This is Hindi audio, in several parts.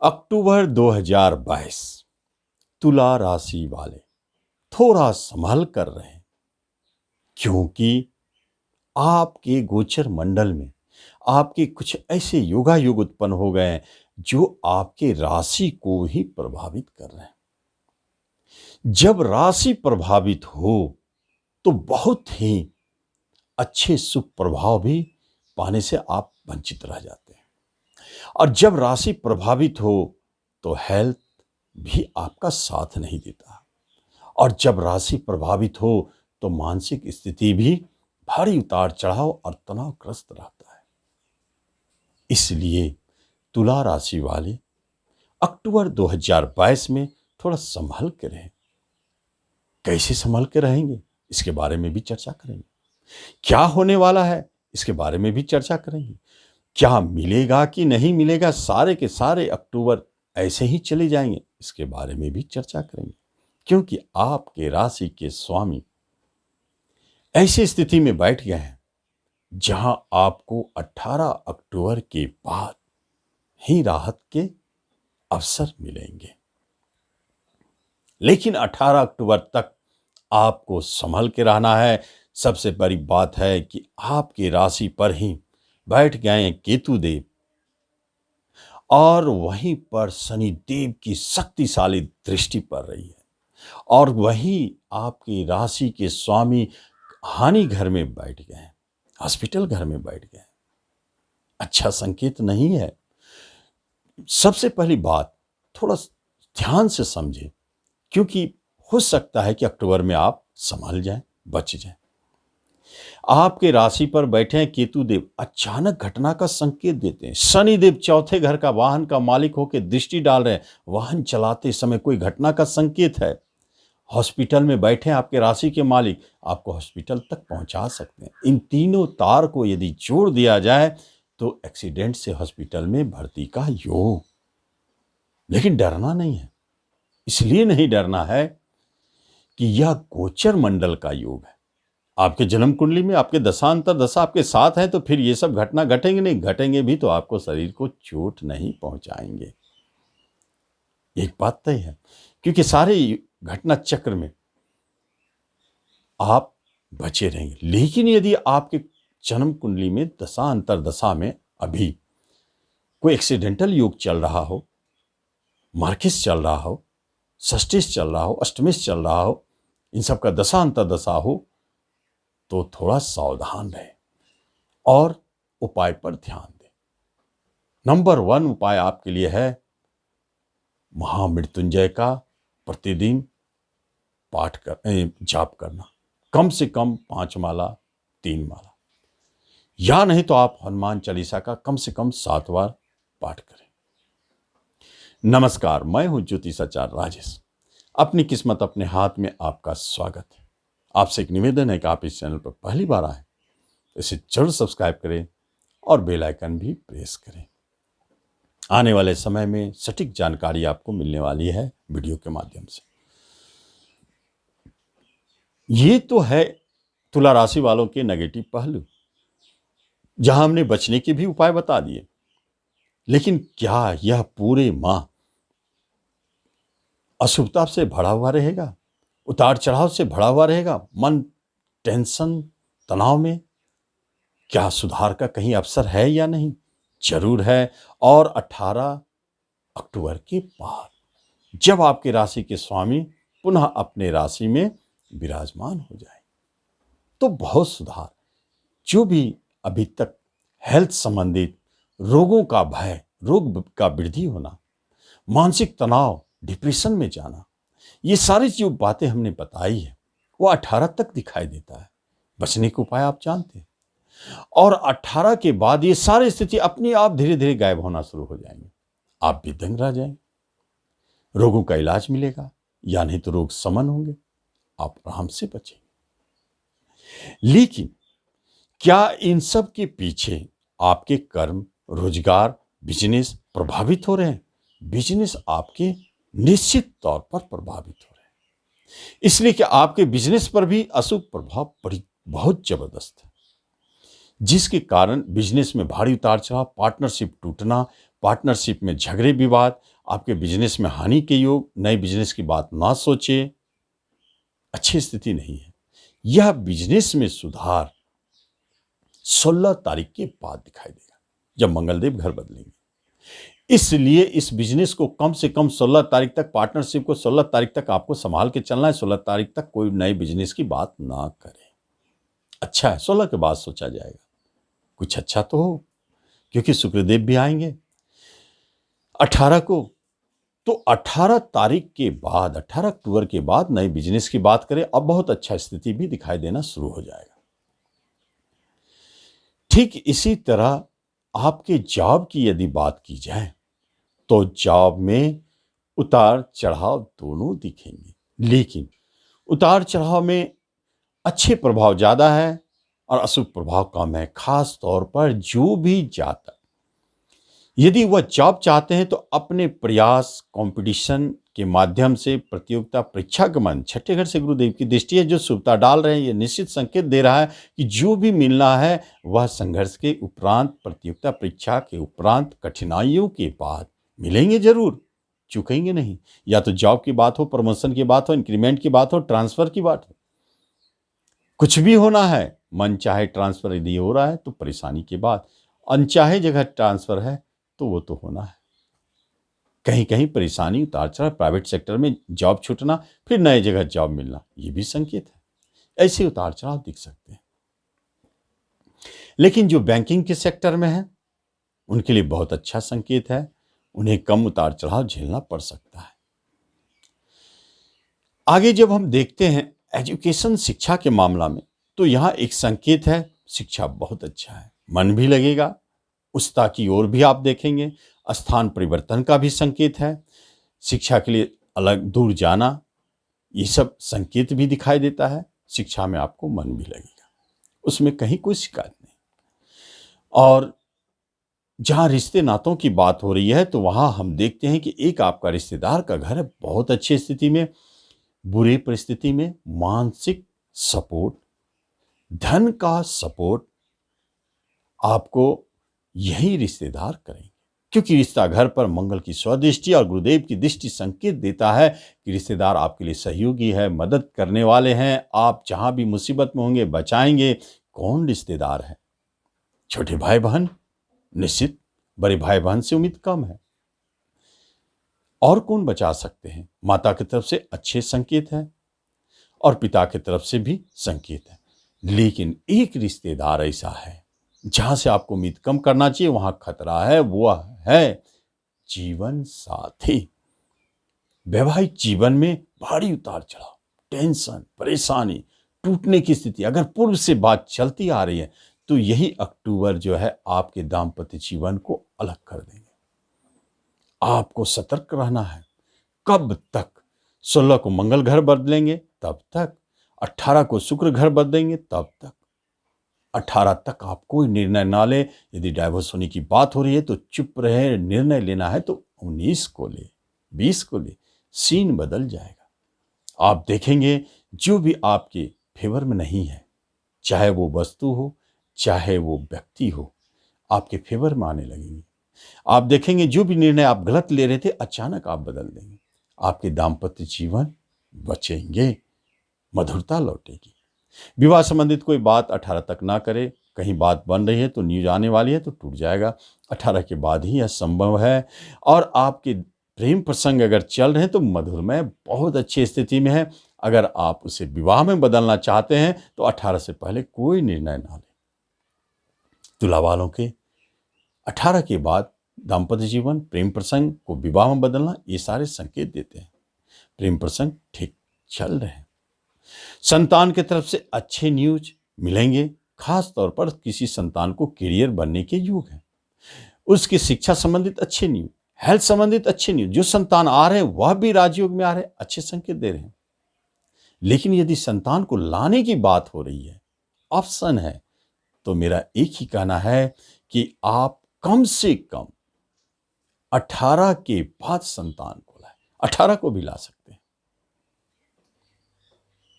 अक्टूबर 2022। तुला राशि वाले थोड़ा संभल कर रहें, क्योंकि आपके गोचर मंडल में आपके कुछ ऐसे योगायोग उत्पन्न हो गए हैं जो आपके राशि को ही प्रभावित कर रहे हैं। जब राशि प्रभावित हो तो बहुत ही अच्छे शुभ प्रभाव भी पाने से आप वंचित रह जाते हैं, और जब राशि प्रभावित हो तो हेल्थ भी आपका साथ नहीं देता, और जब राशि प्रभावित हो तो मानसिक स्थिति भी भारी उतार चढ़ाव और तनावग्रस्त रहता है। इसलिए तुला राशि वाले अक्टूबर 2022 में थोड़ा संभल के रहें। कैसे संभल के रहेंगे इसके बारे में भी चर्चा करेंगे। क्या होने वाला है इसके बारे में भी चर्चा करेंगे। क्या मिलेगा कि नहीं मिलेगा, सारे के सारे अक्टूबर ऐसे ही चले जाएंगे, इसके बारे में भी चर्चा करेंगे। क्योंकि आपके राशि के स्वामी ऐसी स्थिति में बैठ गए हैं जहां आपको 18 अक्टूबर के बाद ही राहत के अवसर मिलेंगे। लेकिन 18 अक्टूबर तक आपको संभल के रहना है। सबसे बड़ी बात है कि आपकी राशि पर ही बैठ गए हैं केतु देव, और वहीं पर शनि देव की शक्तिशाली दृष्टि पड़ रही है, और वहीं आपकी राशि के स्वामी हानि घर में बैठ गए हैं, हॉस्पिटल घर में बैठ गए हैं। अच्छा संकेत नहीं है। सबसे पहली बात थोड़ा ध्यान से समझें, क्योंकि हो सकता है कि अक्टूबर में आप संभल जाएं, बच जाएं। आपके राशि पर बैठे हैं केतु देव, अचानक घटना का संकेत देते हैं। शनि देव चौथे घर का वाहन का मालिक होकर दृष्टि डाल रहे हैं, वाहन चलाते समय कोई घटना का संकेत है। हॉस्पिटल में बैठे हैं आपके राशि के मालिक, आपको हॉस्पिटल तक पहुंचा सकते हैं। इन तीनों तार को यदि जोड़ दिया जाए तो एक्सीडेंट से हॉस्पिटल में भर्ती का योग। लेकिन डरना नहीं है। इसलिए नहीं डरना है कि यह गोचर मंडल का योग है। आपके जन्म कुंडली में आपके दशांतर दशा आपके साथ है, तो फिर ये सब घटना घटेंगे नहीं, घटेंगे भी तो आपको शरीर को चोट नहीं पहुंचाएंगे। एक बात तय है, क्योंकि सारे घटना चक्र में आप बचे रहेंगे। लेकिन यदि आपके जन्म कुंडली में दशांतर दशा में अभी कोई एक्सीडेंटल योग चल रहा हो, मार्किस चल रहा हो, षष्टिश चल रहा हो, अष्टमिश चल रहा हो, इन सब का दशांतर दशा हो, तो थोड़ा सावधान रहें और उपाय पर ध्यान दें। नंबर 1 उपाय आपके लिए है महामृत्युंजय का प्रतिदिन जाप करना, कम से कम 5 माला 3 माला, या नहीं तो आप हनुमान चालीसा का कम से कम 7 बार पाठ करें। नमस्कार, मैं हूं ज्योतिषाचार्य राजेश। अपनी किस्मत अपने हाथ में आपका स्वागत है। आपसे एक निवेदन है कि आप इस चैनल पर पहली बार आए तो इसे जरूर सब्सक्राइब करें और बेल आइकन भी प्रेस करें। आने वाले समय में सटीक जानकारी आपको मिलने वाली है वीडियो के माध्यम से। ये तो है तुला राशि वालों के नेगेटिव पहलू, जहां हमने बचने के भी उपाय बता दिए। लेकिन क्या यह पूरे माह अशुभता से भरा हुआ रहेगा, उतार चढ़ाव से भरा हुआ रहेगा? मन टेंशन तनाव में, क्या सुधार का कहीं अवसर है या नहीं? जरूर है। और 18 अक्टूबर के बाद जब आपके राशि के स्वामी पुनः अपने राशि में विराजमान हो जाए तो बहुत सुधार। जो भी अभी तक हेल्थ संबंधित रोगों का भय, रोग का वृद्धि होना, मानसिक तनाव, डिप्रेशन में जाना, ये सारी जो बातें हमने बताई है वो 18 तक दिखाई देता है। बचने के उपाय आप जानते हैं, और 18 के बाद ये सारी स्थिति अपने आप धीरे धीरे गायब होना शुरू हो जाएंगे। आप भी दंग रह जाएंगे, रोगों का इलाज मिलेगा, या नहीं तो रोग समन होंगे, आप आराम से बचेंगे। लेकिन क्या इन सब के पीछे आपके कर्म, रोजगार, बिजनेस प्रभावित हो रहे हैं? बिजनेस आपके निश्चित तौर पर प्रभावित हो रहे हैं, इसलिए कि आपके बिजनेस पर भी अशुभ प्रभाव बहुत जबरदस्त है, जिसके कारण बिजनेस में भारी उतार चढ़ाव, पार्टनरशिप टूटना, पार्टनरशिप में झगड़े विवाद, आपके बिजनेस में हानि के योग, नए बिजनेस की बात ना सोचे, अच्छी स्थिति नहीं है। यह बिजनेस में सुधार 16 तारीख के बाद दिखाई देगा, जब मंगलदेव घर बदलेंगे। इसलिए इस बिजनेस को कम से कम 16 तारीख तक, पार्टनरशिप को 16 तारीख तक आपको संभाल के चलना है। 16 तारीख तक कोई नए बिजनेस की बात ना करें। अच्छा है, 16 के बाद सोचा जाएगा, कुछ अच्छा तो हो, क्योंकि शुक्रदेव भी आएंगे 18 को। तो 18 तारीख के बाद, 18 अक्टूबर के बाद नए बिजनेस की बात करें, अब बहुत अच्छा स्थिति भी दिखाई देना शुरू हो जाएगा। ठीक इसी तरह आपके जॉब की यदि बात की जाए तो जॉब में उतार चढ़ाव दोनों दिखेंगे, लेकिन उतार चढ़ाव में अच्छे प्रभाव ज़्यादा है और अशुभ प्रभाव कम है। खास तौर पर जो भी जातक यदि वह जॉब चाहते हैं तो अपने प्रयास, कंपटीशन के माध्यम से, प्रतियोगिता परीक्षा के मन, छठे घर से गुरुदेव की दृष्टि है जो शुभता डाल रहे हैं, यह निश्चित संकेत दे रहा है कि जो भी मिलना है वह संघर्ष के उपरांत, प्रतियोगिता परीक्षा के उपरांत, कठिनाइयों के बाद मिलेंगे जरूर, चुकेंगे नहीं। या तो जॉब की बात हो, प्रमोशन की बात हो, इंक्रीमेंट की बात हो, ट्रांसफर की बात हो, कुछ भी होना है। मन चाहे ट्रांसफर यदि हो रहा है तो परेशानी के बाद, अनचाहे जगह ट्रांसफर है तो वो तो होना है। कहीं कहीं परेशानी, उतार चढ़ाव, प्राइवेट सेक्टर में जॉब छूटना, फिर नए जगह जॉब मिलना, ये भी संकेत है। ऐसे उतार चढ़ाव दिख सकते हैं। लेकिन जो बैंकिंग के सेक्टर में है उनके लिए बहुत अच्छा संकेत है, उन्हें कम उतार चढ़ाव झेलना पड़ सकता है। आगे जब हम देखते हैं एजुकेशन, शिक्षा के मामला में, तो यहाँ एक संकेत है, शिक्षा बहुत अच्छा है, मन भी लगेगा, उच्चता की ओर भी आप देखेंगे, स्थान परिवर्तन का भी संकेत है, शिक्षा के लिए अलग दूर जाना, ये सब संकेत भी दिखाई देता है। शिक्षा में आपको मन भी लगेगा, उसमें कहीं कोई शिकायत नहीं। और जहाँ रिश्ते नातों की बात हो रही है तो वहाँ हम देखते हैं कि एक आपका रिश्तेदार का घर है बहुत अच्छी स्थिति में, बुरी परिस्थिति में, मानसिक सपोर्ट, धन का सपोर्ट आपको यही रिश्तेदार करेंगे, क्योंकि रिश्ता घर पर मंगल की स्वदृष्टि और गुरुदेव की दृष्टि संकेत देता है कि रिश्तेदार आपके लिए सहयोगी है, मदद करने वाले हैं, आप जहां भी मुसीबत में होंगे बचाएंगे। कौन रिश्तेदार है? छोटे भाई बहन, निश्चित बड़े भाई बहन से उम्मीद कम है। और कौन बचा सकते हैं? माता की तरफ से अच्छे संकेत है और पिता की तरफ से भी संकेत है। लेकिन एक रिश्तेदार ऐसा है जहां से आपको उम्मीद कम करना चाहिए, वहां खतरा है, वो है जीवन साथी। वैवाहिक जीवन में भारी उतार चढ़ाव, टेंशन, परेशानी, टूटने की स्थिति अगर पूर्व से बात चलती आ रही है तो यही अक्टूबर जो है आपके दाम्पत्य जीवन को अलग कर देंगे। आपको सतर्क रहना है। कब तक? 16 को मंगल घर बदलेंगे तब तक, 18 को शुक्र घर बदलेंगे तब तक। 18 तक आप कोई निर्णय ना ले। यदि डाइवोर्स होने की बात हो रही है तो चुप रहे, निर्णय लेना है तो 19 को ले, 20 को ले, सीन बदल जाएगा। आप देखेंगे जो भी आपके फेवर में नहीं है, चाहे वो वस्तु हो चाहे वो व्यक्ति हो, आपके फेवर में आने लगेंगे। आप देखेंगे जो भी निर्णय आप गलत ले रहे थे अचानक आप बदल देंगे। आपके दाम्पत्य जीवन बचेंगे, मधुरता लौटेगी। विवाह संबंधित कोई बात 18 तक ना करे। कहीं बात बन रही है तो न्यूज आने वाली है तो टूट जाएगा। 18 के बाद ही यह संभव है। और आपके प्रेम प्रसंग अगर चल रहे हैं तो मधुरमय बहुत अच्छी स्थिति में है। अगर आप उसे विवाह में बदलना चाहते हैं तो 18 से पहले कोई निर्णय ना लें। तुला वालों के 18 के बाद दाम्पत्य जीवन, प्रेम प्रसंग को विवाह में बदलना, ये सारे संकेत देते हैं प्रेम प्रसंग ठीक चल रहे हैं। संतान की तरफ से अच्छे न्यूज मिलेंगे। खास तौर पर किसी संतान को करियर बनने के योग है, उसकी शिक्षा संबंधित अच्छे न्यूज, हेल्थ संबंधित अच्छे न्यूज। जो संतान आ रहे हैं वह भी राजयोग में आ रहे हैं, अच्छे संकेत दे रहे हैं। लेकिन यदि संतान को लाने की बात हो रही है, ऑप्शन है, तो मेरा एक ही कहना है कि आप कम से कम 18 के बाद संतान को लाए। 18 को भी ला सकते हैं।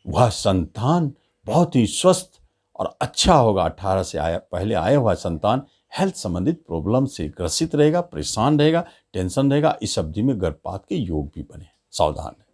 वह संतान बहुत ही स्वस्थ और अच्छा होगा। 18 से पहले आया हुआ संतान हेल्थ संबंधित प्रॉब्लम से ग्रसित रहेगा, परेशान रहेगा, टेंशन रहेगा। इस अवधि में गर्भपात के योग भी बने, सावधान है।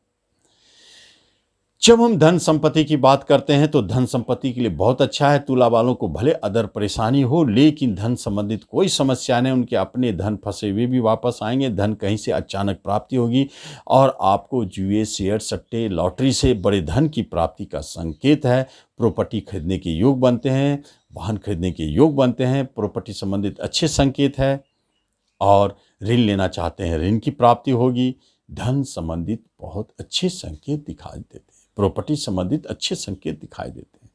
जब हम धन संपत्ति की बात करते हैं तो धन संपत्ति के लिए बहुत अच्छा है। तुला वालों को भले अदर परेशानी हो, लेकिन धन संबंधित कोई समस्या नहीं। उनके अपने धन फंसे हुए भी वापस आएंगे। धन कहीं से अचानक प्राप्ति होगी और आपको जुए, शेयर, सट्टे, लॉटरी से बड़े धन की प्राप्ति का संकेत है। प्रॉपर्टी खरीदने के योग बनते हैं, वाहन खरीदने के योग बनते हैं। प्रॉपर्टी संबंधित अच्छे संकेत है। और ऋण लेना चाहते हैं, ऋण की प्राप्ति होगी। धन संबंधित बहुत अच्छे संकेत दिखाई देते हैं। प्रॉपर्टी संबंधित अच्छे संकेत दिखाई देते हैं।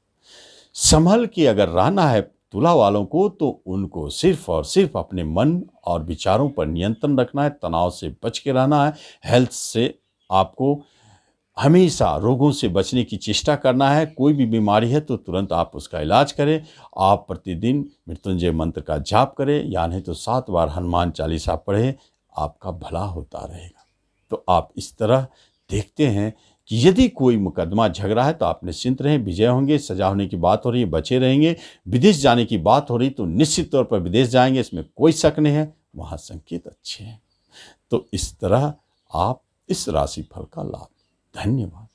संभल के अगर रहना है तुला वालों को तो उनको सिर्फ और सिर्फ अपने मन और विचारों पर नियंत्रण रखना है। तनाव से बच के रहना है। हेल्थ से आपको हमेशा रोगों से बचने की चेष्टा करना है। कोई भी बीमारी है तो तुरंत आप उसका इलाज करें। आप प्रतिदिन मृत्युंजय मंत्र का जाप करें, या नहीं तो 7 बार हनुमान चालीसा पढ़ें। आपका भला होता रहेगा। तो आप इस तरह देखते हैं कि यदि कोई मुकदमा झगड़ा है तो आप निश्चिंत रहें, विजय होंगे। सजा होने की बात हो रही है, बचे रहेंगे। विदेश जाने की बात हो रही तो निश्चित तौर पर विदेश जाएंगे, इसमें कोई शक नहीं है। वहाँ संकेत अच्छे हैं। तो इस तरह आप इस राशि फल का लाभ। धन्यवाद।